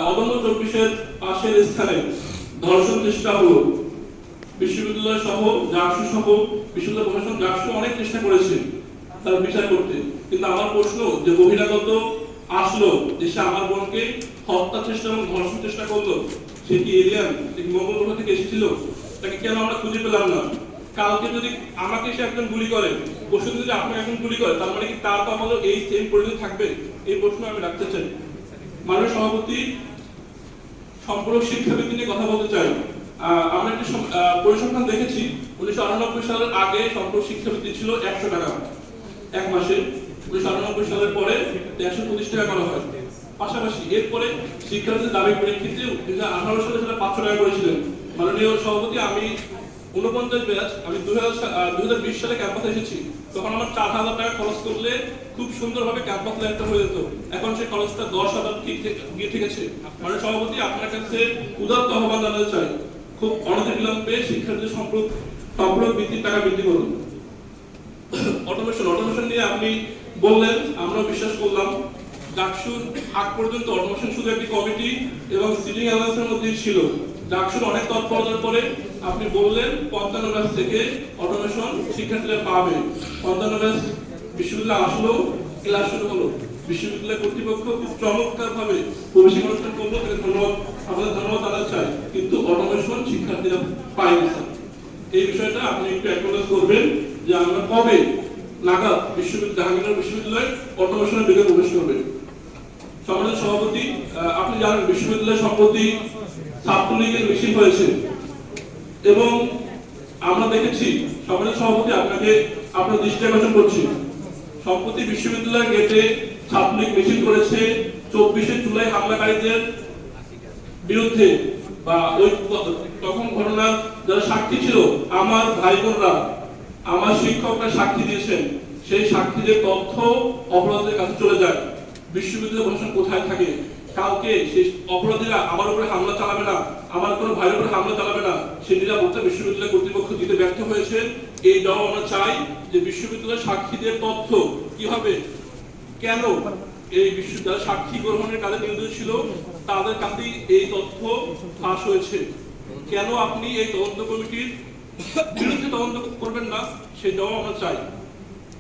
অদম্য 24-এর পাশের স্থানে ধর্ষণ চেষ্টা হলো। বিশ্ববিদ্যালয় সহ জাকসু সহ বিশ্ববিদ্যালয় প্রশাসন জাকসু অনেক চেষ্টা করেছে তার বিচার করতে, কিন্তু আমার প্রশ্ন যে বহিরাগত আসলো দেশে আমার বোনকে হত্যা চেষ্টা এবং ধর্ষণ চেষ্টা করলো, সে কি এলিয়ান, সে কি মঙ্গল গ্রহ থেকে এসেছিল? তাকে কেন আমরা খুঁজে পেলাম না? কালকে যদি আমাকে সে একজন গুলি করে, পরশু যদি আপনাকে একজন গুলি করে, তার মানে কি তার কপালে এই সেম পরিণতি থাকবে? এই প্রশ্ন আমি রাখতে চাই। মাননীয় সভাপতি, সম্পূরক শিক্ষাবৃত্তি নিয়ে কথা বলতে চাই। আমরা একটি পরিসংখ্যান দেখেছি, 1998 সালের আগে সম্পূরক শিক্ষাবৃত্তি ছিল 100 টাকা এক মাসে। 1998 সালের পরে 125 টাকা করা হয়। পাশাপাশি এরপরে শিক্ষার্থীদের দাবি পরিপ্রেক্ষিতে 2018 সালে সেটা 500 টাকা করেছিলেন। মাননীয় সভাপতি, আমি 49 ব্যাচ, আমি 2020 সালে ক্যাম্পাসে এসেছি। তখন আমার 4000 টাকা খরচ করলে খুব সুন্দরভাবে ক্যাম্পাস লাইফটা হয়ে যেত। এখন সেই খরচটা 10,000 গিয়ে ঠেকেছে। মাননীয় সভাপতি, আপনার কাছে উদাত্ত আহ্বান জানাতে চাই, খুব অনতিবিলম্বে শিক্ষার্থীদের সম্পূরক বৃত্তির টাকা বৃদ্ধি করুন। অটোমেশন নিয়ে আপনি বললেন, আমরা বিশ্বাস করলাম। জাকসুর আগ পর্যন্ত অটোমেশন শুধু একটি কমিটি এবং সিটিং অ্যালায়েন্সের মধ্যেই ছিল। জাকসুর অনেক তৎপরতার পরে আপনি বললেন 55 ব্যাচ থেকে অটোমেশন শিক্ষার্থীরা পাবে। 55 ব্যাচ বিশ্ববিদ্যালয় আসলো, ক্লাস শুরু হলো। বিশ্ববিদ্যালয় কর্তৃপক্ষ খুব চমৎকার ভাবে প্রবেশিকা অনুষ্ঠান করলো, তাকে ধন্যবাদ, আমাদের ধন্যবাদ জানাতে চাই। কিন্তু অটোমেশন শিক্ষার্থীরা পায়নি স্যার। এই বিষয়টা আপনি একটু অ্যাকনোলেজ করবেন যে আমরা কবে নাগাদ জাহাঙ্গীরনগর বিশ্ববিদ্যালয় অটোমেশনের দিকে প্রবেশ করবে। সম্মানিত সভাপতি, আপনি জানেন বিশ্ববিদ্যালয় সম্প্রতি ছাত্রলীগের মিছিল হয়েছে এবং আমরা দেখেছি। সম্মানিত সভাপতি, আপনার দৃষ্টি আকর্ষণ করছি, সম্প্রতি বিশ্ববিদ্যালয়ের গেটে ছাত্রলীগ মিছিল করেছে 24শে জুলাই হামলাকারীদের বিরুদ্ধে, বা ওই তখন ঘটনা যারা সাক্ষী ছিল, আমার ভাই বোনরা, আমার শিক্ষকরা সাক্ষী দিয়েছেন। সেই সাক্ষীদের তথ্য অপরাধীদের কাছে চলে যায়। বিশ্ববিদ্যালয় প্রশাসন কোথায় থাকে? কাউকে সেই অপরাধীরা আমার উপরে হামলা চালাবে না, আমার কোনো ভাইয়ের উপরে হামলা চালাবে না, সে নিরাপত্তা বিশ্ববিদ্যালয় কর্তৃপক্ষ দিতে ব্যর্থ হয়েছে। এইটাও আমরা চাই যে বিশ্ববিদ্যালয়ের সাক্ষীদের তথ্য কিভাবে, কেন এই বিশ্ববিদ্যালয় সাক্ষী গ্রহণের কাজে নিয়োজিত ছিল, তাদের কাছেই এই তথ্য ফাঁস হয়েছে। কেন আপনি এই তদন্ত কমিটির বিরুদ্ধে তদন্ত করবেন না, সেটাও আমরা চাই।